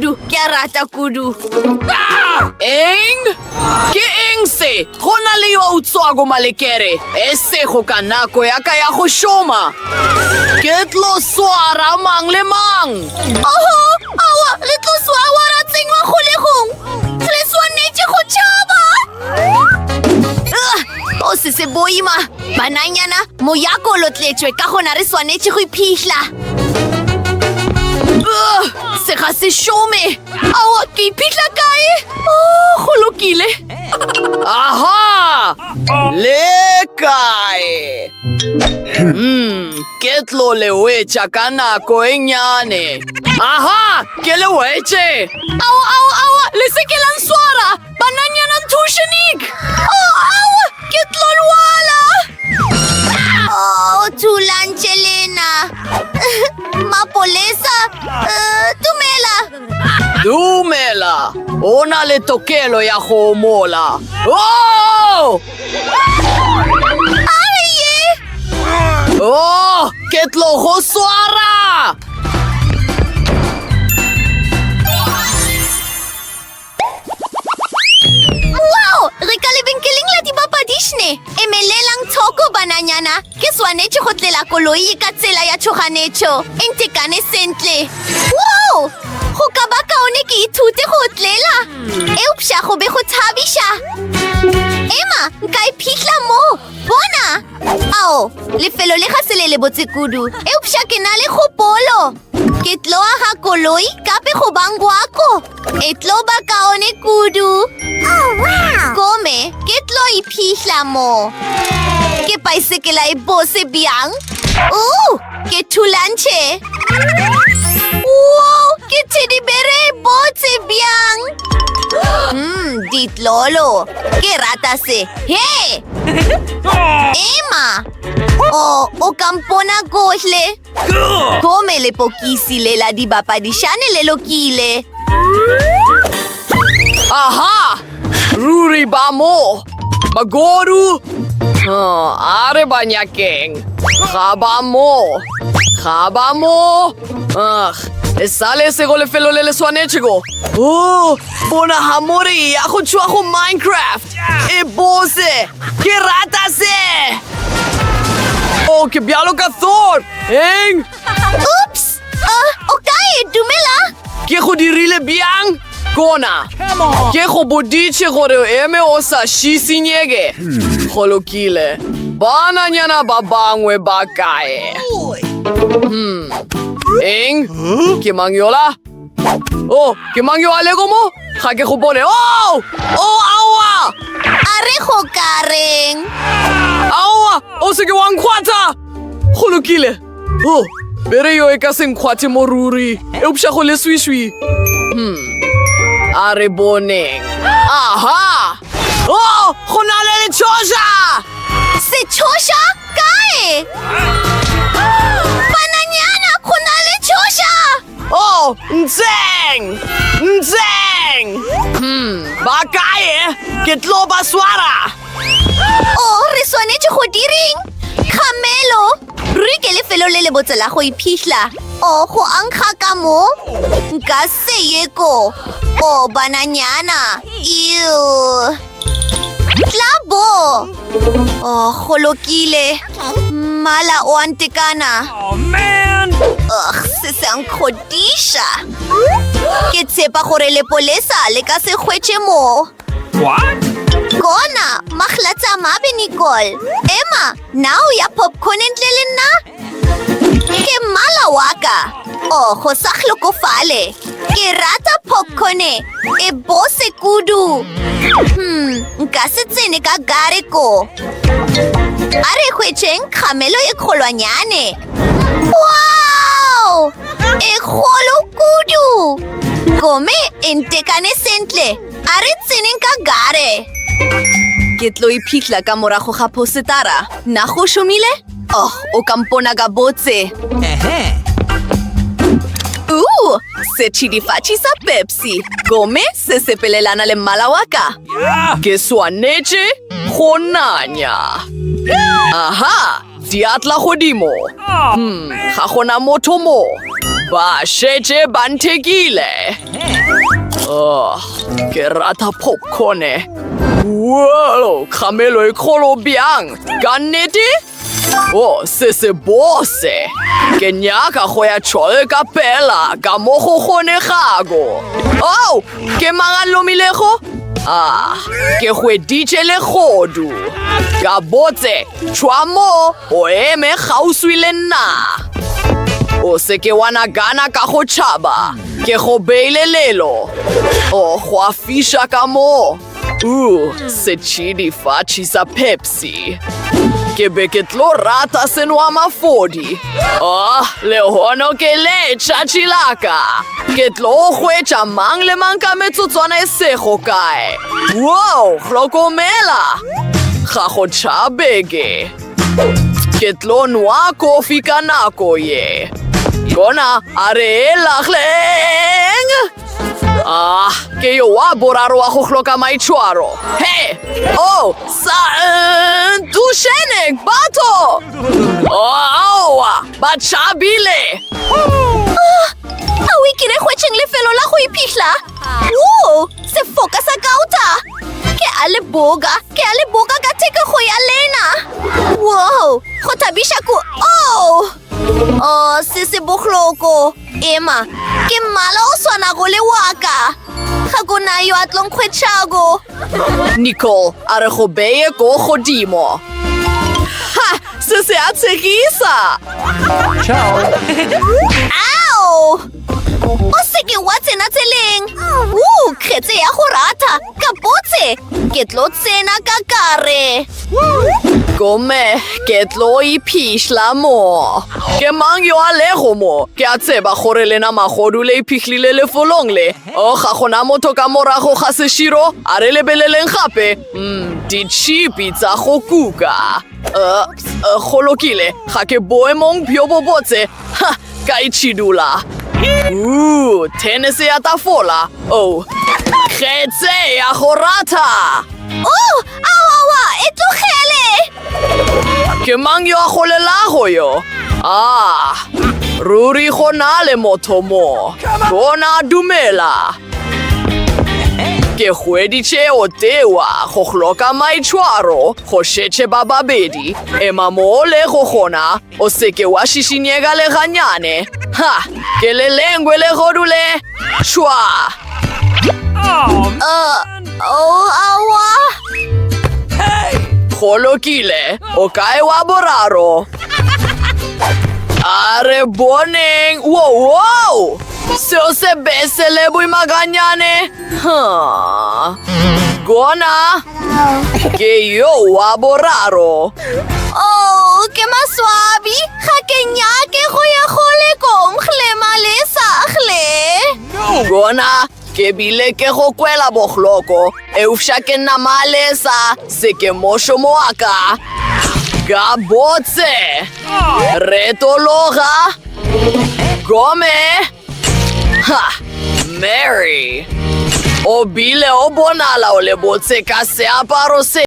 kudu, ke a rata kudu. Eng? Ke eng se? Go na le yo a utswago malekere. E sego ka nako ya ka ya go šoma. Ke tlo swara mang le mang. Oho, awa, le tlo swara ra tsengwa kgolegong. Re swanetše go tšhaba. O se boima. Bananyana, moyako o lotletšwe ka gona re swanetše go iphitlha. Se ga se šome. Awa, ke iphitlha kae? Go lokile. Aha! Le kae? Ke tlo le wetša ka nako e nnyane. Aha! Ke le wetše. Awa, le se ke lan swara. Bananyana ntušenik. Awa, ke tlo lwala. Thulantše lena. Mapolesa, dumela. Dumela. O na le tokelo ya go mola. Oh! Aye! Oh! Ke tlo go swara. Wow! Re ka lebenkeleng la dibapadishne. Emelelang thoko bananyana. Ke swanetše go tlela koloi ka tsela ya tšhoganetšo. E ntekane sentle. Wow! Go ka ba kaone ke ithute go tlela. Eupša go be go thabiša. Emma, nka iphitlha mo. Bona! Ao, lefelo le ga se le botse kudu. Eupša ke na le kgopolo. Ke tlo aga koloi kape go bangwako. E tlo ba kaone kudu. Gome, ke tlo iphitlha mo. Ke paesekela e bose bjang. Ke thulantšhe. Wow, ke tedibere e botse bjang. Ditlolo, ke rata se. Hey! Emma! O kampona gohle. Come le pokisi le la dibapadishane le lokile. Aha! Ruri ba mo? Magoru? Are ba nyakeng? Gaba mo? E sale sego lefelo le le swanetšego. Bona hamori ya go tšwa go Minecraft. E bose, ke rata se. Ke bjalo ka Thor. Eng? Oops! Okay, dumela. Ke go dirile bjang? Kona, ke go boditše gore o eme o sa šišinyege. Go lokile. Bananyana ba bangwe ba kae? Eng? Ke mang yola? Ke mang yo a lego mo? Ga ke go bone. Aua! Are go kareng. Aua! O se ke wa nkgwatha! Go lokile. Bere yo e ka se nkgwathe mo ruri. Eupša go le swiswi. A re boneng. Aha! Go na le letšhoša! Setšhoša? Kae? Bananyana, go na le tšhoša! Ntseng! Ba kae? Ke tlo ba swara! Re swanetše go direng? Kgamelo! Ruri ke lefelo le le botse la go iphitlha. Go ankga ka mo? Nka se ye ko. Bananyana. Ew. Tlabo! Go lokile. Mala o a ntekana. Se se a nkgodiša. Ke tshepa gore lepolesa le ka se hwetše mo. Kona, mahlatsa mabe Nicole. Emma, nao ya popcorn ntle le nna? Ke mala wa ka. Go sa hlokofale. Ke rata popcorn e bose kudu. Nka se tsene ka gare ko. A re hwetšeng kgamelo e kgolwanyane. Wow! E kgolo kudu. Gome e ntekane sentle. A re tseneng ka gare. Ke tlo iphitlha ka morago ga posetara. Na go šomile? O kampona ka botse. Se tšhidifatši sa Pepsi. Gome se sepelelana le mmala wa ka. Ke swanetše go nanya. Aha! Diatla godimo. Ga gona motho mo. Ba šetše ba nthekile. Oh, ke rata popcorn-e. Wow, kgamelo e kgolo bjang. Ka nnete? Oh, se bose. Ke nyaka go ya tšhoe ka pela ka mo go kgonegago. Oh, ke mang a lomilego? Ke hweditše legodu. Ka botse, tšwa mo o eme kgauswi le nna. O se ke wa nagana ka go tšhaba. Ke go beile lelo. O go a fiša ka mo. Setšhidifatši sa Pepsi. Ke be ke tlo rata senwamafodi. Lehono ke le tšatši laka. Ke tlo hwetša mang le mang ka metsotswana e sego kae. Wow, hlokomela. Ga go tšhabege. Ke tlo nwa kofi ka nako ye. Gona, are e lagleng. Ke yo wa boraro wa go hloka maitshwaro. He! Tušenek, bato! Ba tšhabile! Awi ke re hwetšeng lefelo la go iphitlha. Se foka sa gauta. Ke a leboga ka teka go ya lena. Wow, go thabiša ko. Se bohloko. Emma, ke mmala o swana go le waka. Ga go na yo a tlong kgwetšhago. Nicole, a re go beye ko godimo. Se a tshegisa. Ciao. Ao! O se ke wa tsena tseleng. Kgetse ya go rata. Ka botse, ke tlo tsena ka kare. Gome, ke tlo iphitlha mo. Ke mang yo a lego mo. Ke a tseba gore lena magodu le iphitlhile lefolong le. Ga gona motho ka morago ga seširo. A re lebeleleng gape. Ditšhipi tsa go kuka. Go lokile. Ga ke boemong bjo bo botse. Ka itšhidula. Tennis ya tafola. Kgetse ya go rata. E tlogele. Ke mang yo a golelago yo? Ruri go na le motho mo. Bona dumela. Ke hweditše o tewa go hloka maitshwaro go šetše ba babedi. Ema mo le go gona o seke wa šišinyega le ganyane. Ke le lengwe le godule. Šwa. Awa. Go lokile, o kae wa boraro. A re boneng. Wow! Seo se bese le boimaganyane. Gona. Ke yo wa boraro. Ke maswabi. Ga ke nyake go ya gole kong hle malesa hle. Gona. Ke bile ke go kwela bohloko. Eufša ke nna malesa. Se ke mošo moaka. Ka botse. Retologa. Gome. Mary. O bile o bonala o le botse ka seaparo se.